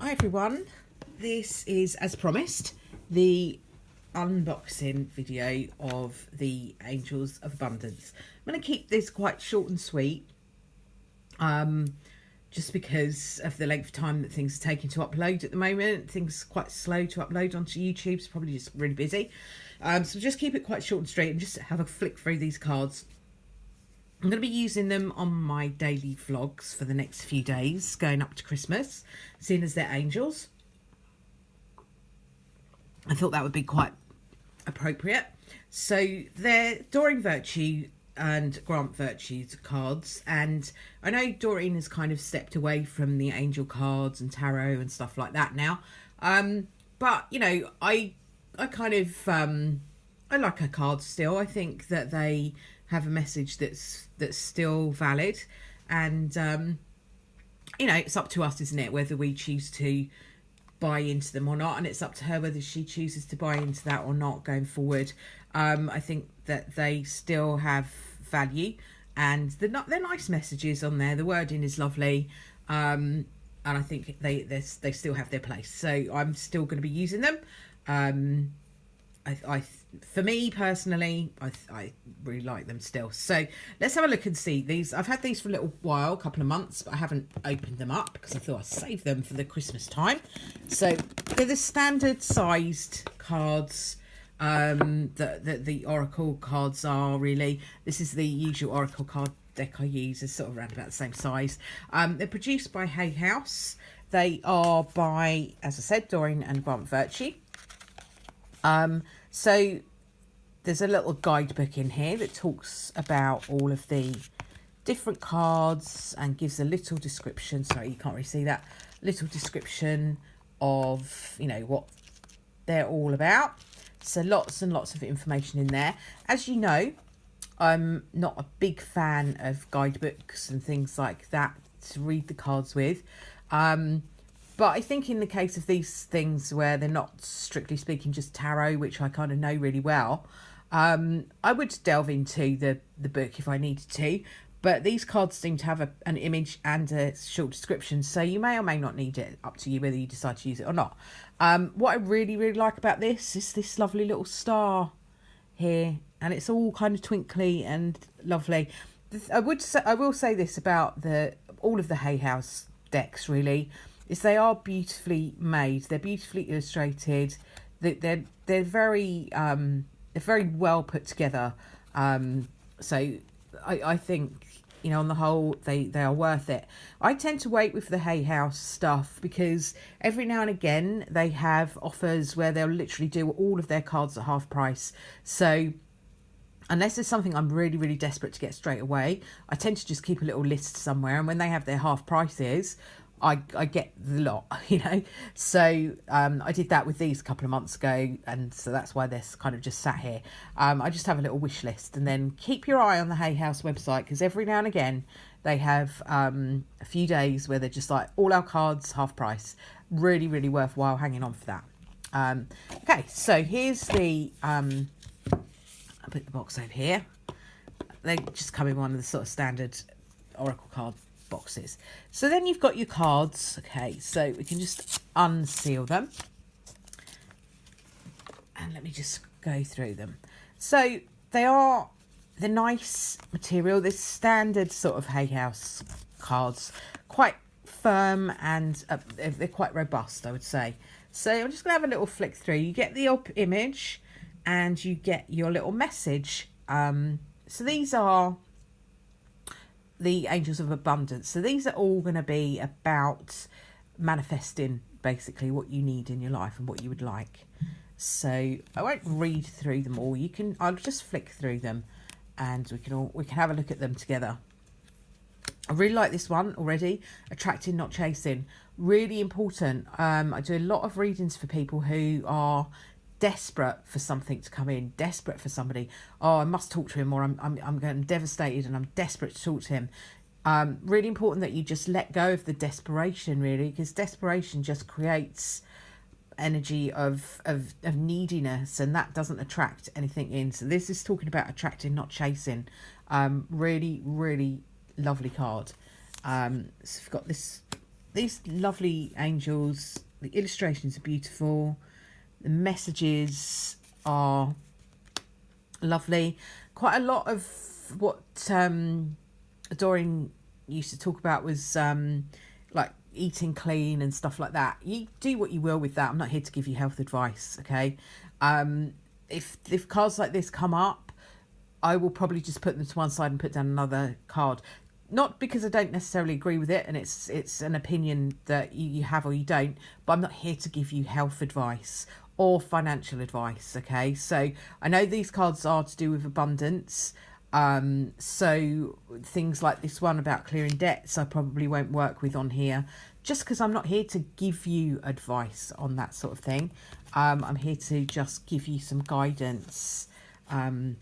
Hi everyone, this is, as promised, the unboxing video of the Angels of Abundance. I'm going to keep this quite short and sweet, just because of the length of time that things are taking to upload at the moment. Things are quite slow to upload onto YouTube, it's probably just really busy. So just keep it quite short and straight and just have a flick through these cards. I'm going to be using them on my daily vlogs for the next few days, going up to Christmas, seeing as they're angels. I thought that would be quite appropriate. So they're Doreen Virtue and Grant Virtue's cards, and I know Doreen has kind of stepped away from the angel cards and tarot and stuff like that now. But you know, I kind of I like her cards still. I think that they have a message that's still valid, and you know, it's up to us, isn't it, whether we choose to buy into them or not, and it's up to her whether she chooses to buy into that or not going forward. I think that they still have value, and they're nice messages on there. The wording is lovely, and I think they still have their place, so I'm still going to be using them. For me personally, I really like them still. So let's have a look and see these. I've had these for a little while, a couple of months, but I haven't opened them up because I thought I'd save them for the Christmas time. So they're the standard sized cards that the Oracle cards are, really. This is the usual Oracle card deck I use. It's sort of around about the same size. They're produced by Hay House. They are by, as I said, Doreen and Grant Virtue. So there's a little guidebook in here that talks about all of the different cards and gives a little description. Sorry, you can't really see that. Little description of, you know, what they're all about. So lots and lots of information in there. As you know, I'm not a big fan of guidebooks and things like that to read the cards with. But I think in the case of these things where they're not strictly speaking just tarot, which I kind of know really well, I would delve into the book if I needed to. But these cards seem to have an image and a short description, so you may or may not need it, up to you whether you decide to use it or not. What I really, really like about this is this lovely little star here, and it's all kind of twinkly and lovely. I will say this about all of the Hay House decks, really, is they are beautifully made. They're beautifully illustrated. They're very well put together. So I think, you know, on the whole, they are worth it. I tend to wait with the Hay House stuff because every now and again they have offers where they'll literally do all of their cards at half price. So unless there's something I'm really, really desperate to get straight away, I tend to just keep a little list somewhere. And when they have their half prices, I get the lot, you know. So I did that with these a couple of months ago, and so that's why they're kind of just sat here. I just have a little wish list, and then keep your eye on the Hay House website, because every now and again they have a few days where they're just like, all our cards half price. Really, really worthwhile hanging on for that. Okay, so here's the I'll put the box over here. They just come in one of the sort of standard Oracle card boxes. So then you've got your cards. Okay, so we can just unseal them, and let me just go through them. So they are the nice material, this standard sort of Hay House cards, quite firm, and they're quite robust, I would say. So I'm just gonna have a little flick through. You get the image and you get your little message. So these are the Angels of Abundance. So these are all going to be about manifesting basically what you need in your life and what you would like. So I won't read through them all. I'll just flick through them, and we can have a look at them together. I really like this one already. Attracting, not chasing. Really important. I do a lot of readings for people who are desperate for something to come in, desperate for somebody. Oh, I must talk to him, or I'm getting devastated and I'm desperate to talk to him. Really important that you just let go of the desperation, really, because desperation just creates energy of neediness, and that doesn't attract anything in. So this is talking about attracting, not chasing. Really, really lovely card. So we've got this these lovely angels. The illustrations are beautiful. The messages are lovely. Quite a lot of what Doreen used to talk about was like eating clean and stuff like that. You do what you will with that. I'm not here to give you health advice, okay? If cards like this come up, I will probably just put them to one side and put down another card. Not because I don't necessarily agree with it, and it's an opinion that you have or you don't, but I'm not here to give you health advice or financial advice, okay? So I know these cards are to do with abundance. So things like this one about clearing debts, I probably won't work with on here, just because I'm not here to give you advice on that sort of thing. I'm here to just give you some guidance in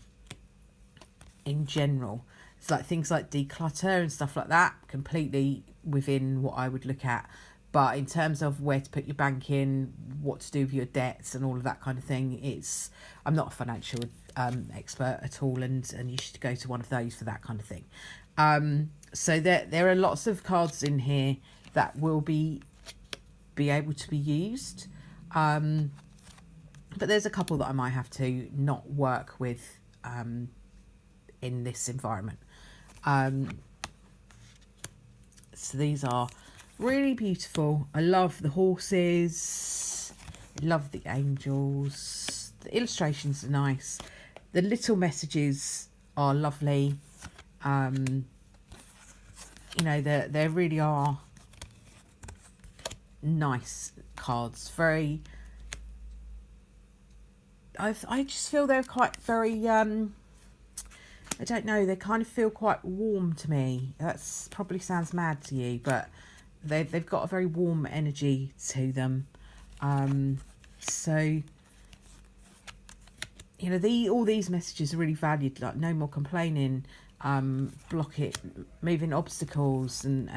general. It's like things like declutter and stuff like that, completely within what I would look at. But in terms of where to put your bank in, what to do with your debts and all of that kind of thing, I'm not a financial expert at all, and you should go to one of those for that kind of thing. So there are lots of cards in here that will be able to be used. But there's a couple that I might have to not work with in this environment. So these are really beautiful. I love the horses. I love the angels. The illustrations are nice. The little messages are lovely. You know, there really are nice cards. Very. I just feel they're quite very. I don't know. They kind of feel quite warm to me. That's probably sounds mad to you, but they've got a very warm energy to them. So you know, all these messages are really valued. Like no more complaining, block it, moving obstacles, and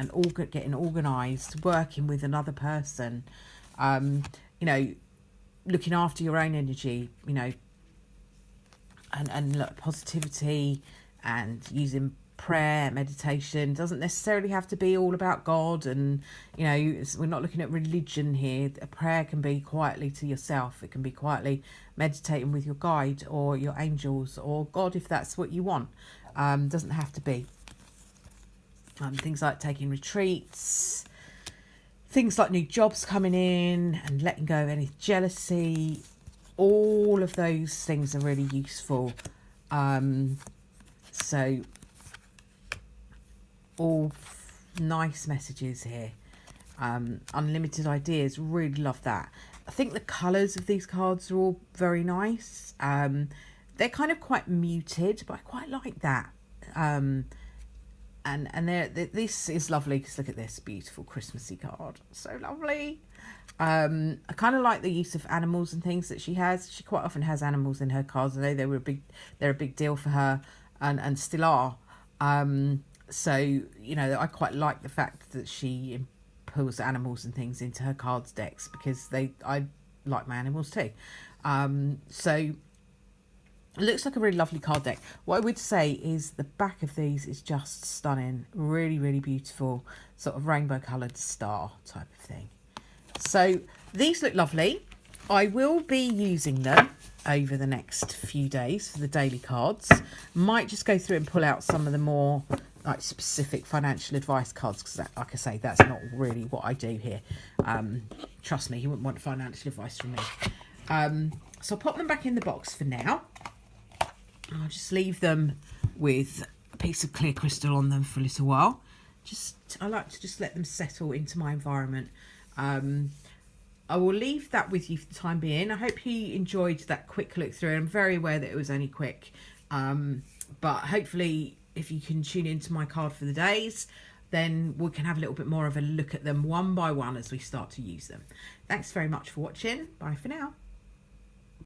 getting organised, working with another person. You know, looking after your own energy. You know. And look, positivity and using prayer, meditation doesn't necessarily have to be all about God. And, you know, we're not looking at religion here. A prayer can be quietly to yourself. It can be quietly meditating with your guide or your angels or God, if that's what you want. Doesn't have to be. Things like taking retreats, things like new jobs coming in and letting go of any jealousy. All of those things are really useful. So all nice messages here. Unlimited ideas, really love that. I think the colours of these cards are all very nice. They're kind of quite muted, but I quite like that. And this is lovely because look at this beautiful Christmassy card. So lovely. I kind of like the use of animals and things that she has. She quite often has animals in her cards. I know they're a big deal for her, and still are. So you know, I quite like the fact that she pulls animals and things into her cards decks because I like my animals too. So it looks like a really lovely card deck. What I would say is the back of these is just stunning. Really, really beautiful, sort of rainbow coloured star type of thing. So these look lovely. I will be using them over the next few days for the daily cards. Might just go through and pull out some of the more like specific financial advice cards because, like I say, that's not really what I do here. Trust me, you wouldn't want financial advice from me. So I'll pop them back in the box for now. I'll just leave them with a piece of clear crystal on them for a little while. I like to just let them settle into my environment. I will leave that with you for the time being. I hope you enjoyed that quick look through. I'm very aware that it was only quick, but hopefully if you can tune into my card for the days, then we can have a little bit more of a look at them one by one as we start to use them. Thanks very much for watching. Bye for now.